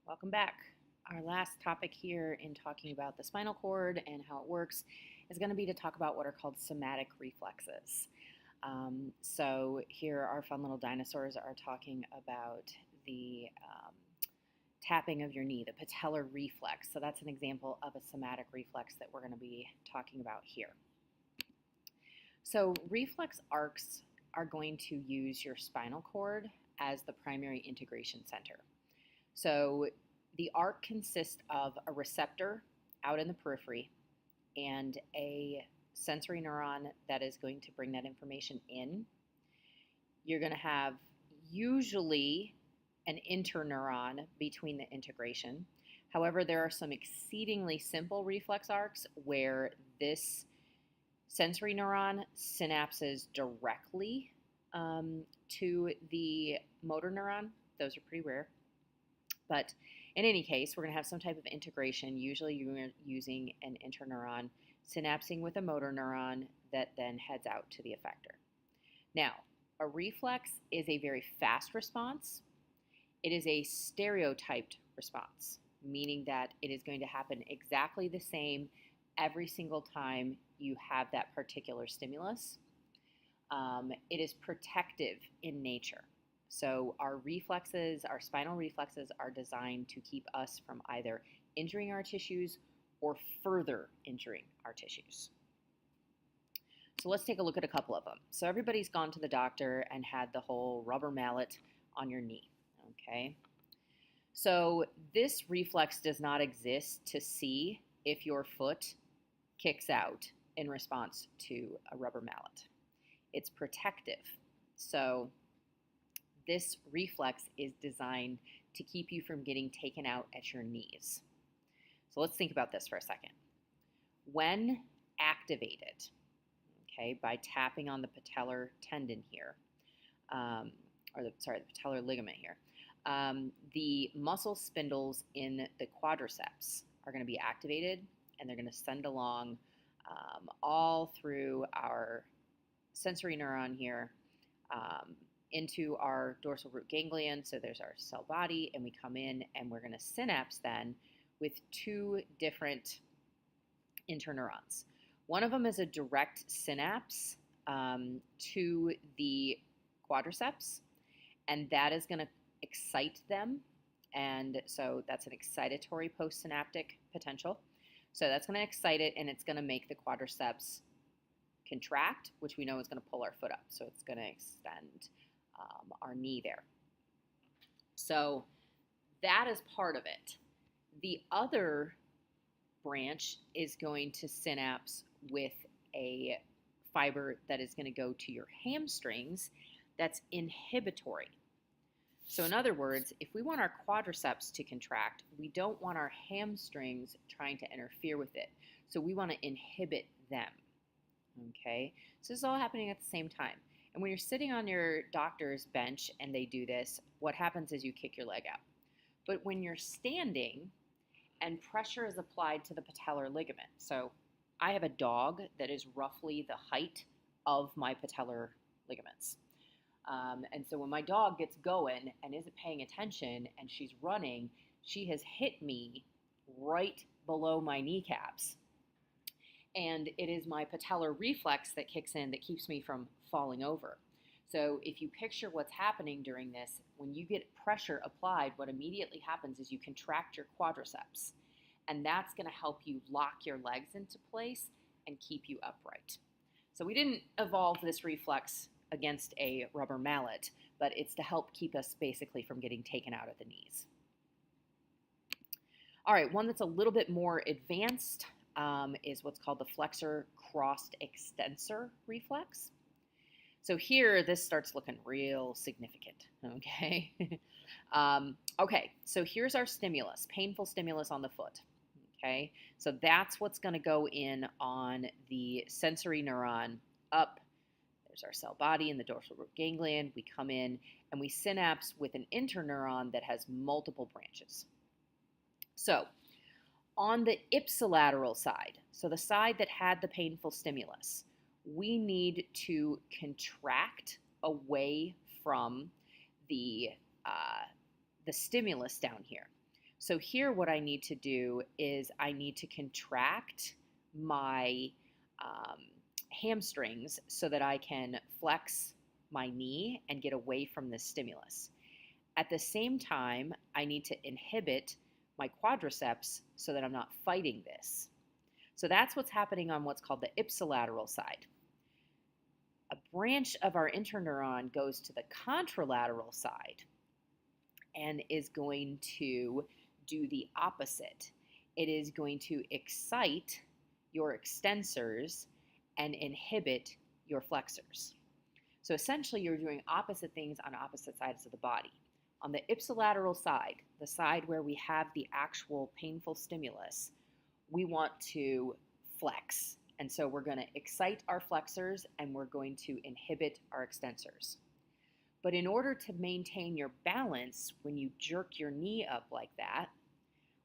Welcome back. Our last topic here in talking about the spinal cord and how it works is going to be to talk about what are called somatic reflexes. So here our fun little dinosaurs are talking about the tapping of your knee, the patellar reflex. So that's an example of a somatic reflex that we're going to be talking about here. So reflex arcs are going to use your spinal cord as the primary integration center. So the arc consists of a receptor out in the periphery and a sensory neuron that is going to bring that information in. You're going to have usually an interneuron between the integration. However, there are some exceedingly simple reflex arcs where this sensory neuron synapses directly to the motor neuron. Those are pretty rare. But in any case, we're going to have some type of integration. Usually you're using an interneuron synapsing with a motor neuron that then heads out to the effector. Now, a reflex is a very fast response. It is a stereotyped response, meaning that it is going to happen exactly the same every single time you have that particular stimulus. It is protective in nature. So our reflexes, our spinal reflexes, are designed to keep us from either injuring our tissues or further injuring our tissues. So let's take a look at a couple of them. So everybody's gone to the doctor and had the whole rubber mallet on your knee, okay? So this reflex does not exist to see if your foot kicks out in response to a rubber mallet. It's protective. So this reflex is designed to keep you from getting taken out at your knees. So let's think about this for a second. When activated, okay, by tapping on the patellar tendon here, the patellar ligament here, the muscle spindles in the quadriceps are going to be activated, and they're going to send along all through our sensory neuron here into our dorsal root ganglion. So there's our cell body, and we come in and we're going to synapse then with two different interneurons. One of them is a direct synapse to the quadriceps, and that is going to excite them. And so that's an excitatory postsynaptic potential. So that's going to excite it, and it's going to make the quadriceps contract, which we know is going to pull our foot up. So it's going to extend our knee there. So that is part of it. The other branch is going to synapse with a fiber that is going to go to your hamstrings that's inhibitory. So in other words, if we want our quadriceps to contract, we don't want our hamstrings trying to interfere with it. So we want to inhibit them. Okay? So this is all happening at the same time. And when you're sitting on your doctor's bench and they do this, what happens is you kick your leg out. But when you're standing and pressure is applied to the patellar ligament, so I have a dog that is roughly the height of my patellar ligaments. And so when my dog gets going and isn't paying attention and she's running, she has hit me right below my kneecaps. And it is my patellar reflex that kicks in that keeps me from falling over. So if you picture what's happening during this, when you get pressure applied, what immediately happens is you contract your quadriceps. And that's going to help you lock your legs into place and keep you upright. So we didn't evolve this reflex against a rubber mallet, but it's to help keep us basically from getting taken out at the knees. All right, one that's a little bit more advanced is what's called the flexor crossed extensor reflex. So here, this starts looking real significant, okay? Okay, so here's our stimulus, painful stimulus on the foot, okay? So that's what's going to go in on the sensory neuron up. There's our cell body in the dorsal root ganglion. We come in and we synapse with an interneuron that has multiple branches. So on the ipsilateral side, so the side that had the painful stimulus, we need to contract away from the stimulus down here. So here what I need to do is I need to contract my hamstrings so that I can flex my knee and get away from the stimulus. At the same time, I need to inhibit my quadriceps so that I'm not fighting this. So that's what's happening on what's called the ipsilateral side. A branch of our interneuron goes to the contralateral side and is going to do the opposite. It is going to excite your extensors and inhibit your flexors. So essentially, you're doing opposite things on opposite sides of the body. On the ipsilateral side, the side where we have the actual painful stimulus, we want to flex. And so we're going to excite our flexors and we're going to inhibit our extensors. But in order to maintain your balance when you jerk your knee up like that,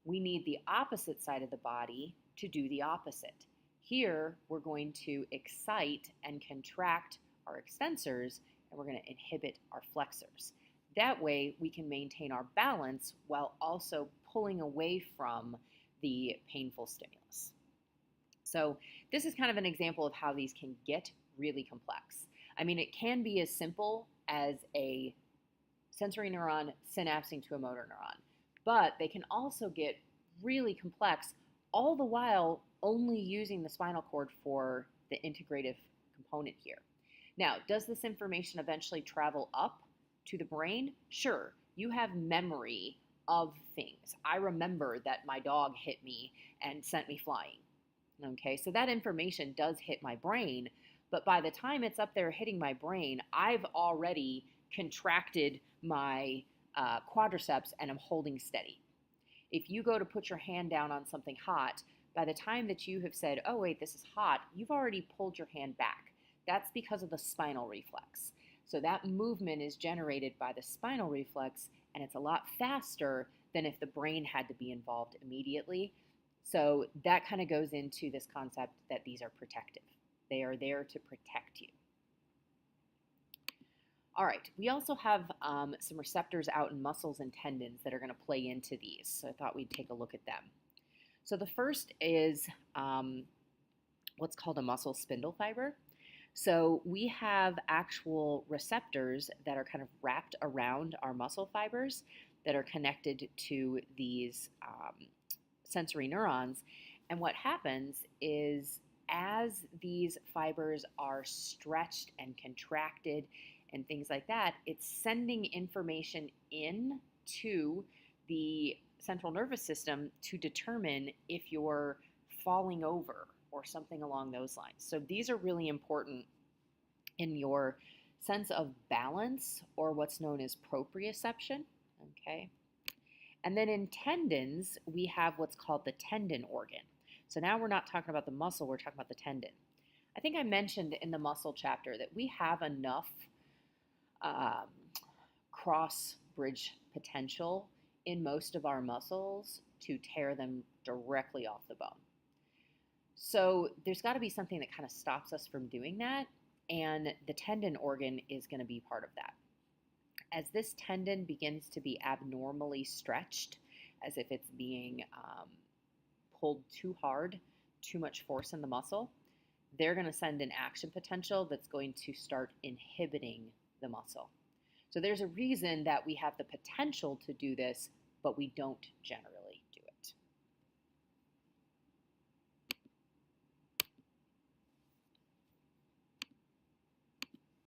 we need the opposite side of the body to do the opposite. Here, we're going to excite and contract our extensors, and we're going to inhibit our flexors. That way, we can maintain our balance while also pulling away from the painful stimulus. So this is kind of an example of how these can get really complex. I mean, it can be as simple as a sensory neuron synapsing to a motor neuron, but they can also get really complex, all the while only using the spinal cord for the integrative component here. Now, does this information eventually travel up to the brain? Sure. You have memory of things. I remember that my dog hit me and sent me flying. Okay, so that information does hit my brain, but by the time it's up there hitting my brain, I've already contracted my quadriceps and I'm holding steady. If you go to put your hand down on something hot, by the time that you have said, oh wait, this is hot, you've already pulled your hand back. That's because of the spinal reflex. So that movement is generated by the spinal reflex, and it's a lot faster than if the brain had to be involved immediately. So that kind of goes into this concept that these are protective. They are there to protect you. All right, we also have some receptors out in muscles and tendons that are going to play into these. So I thought we'd take a look at them. So the first is what's called a muscle spindle fiber. So we have actual receptors that are kind of wrapped around our muscle fibers that are connected to these sensory neurons. And what happens is as these fibers are stretched and contracted and things like that, it's sending information in to the central nervous system to determine if you're falling over or something along those lines. So these are really important in your sense of balance, or what's known as proprioception, okay? And then in tendons, we have what's called the tendon organ. So now we're not talking about the muscle, we're talking about the tendon. I think I mentioned in the muscle chapter that we have enough cross-bridge potential in most of our muscles to tear them directly off the bone. So there's got to be something that kind of stops us from doing that, and the tendon organ is going to be part of that. As this tendon begins to be abnormally stretched, as if it's being pulled too hard, too much force in the muscle, they're going to send an action potential that's going to start inhibiting the muscle. So there's a reason that we have the potential to do this, but we don't generally.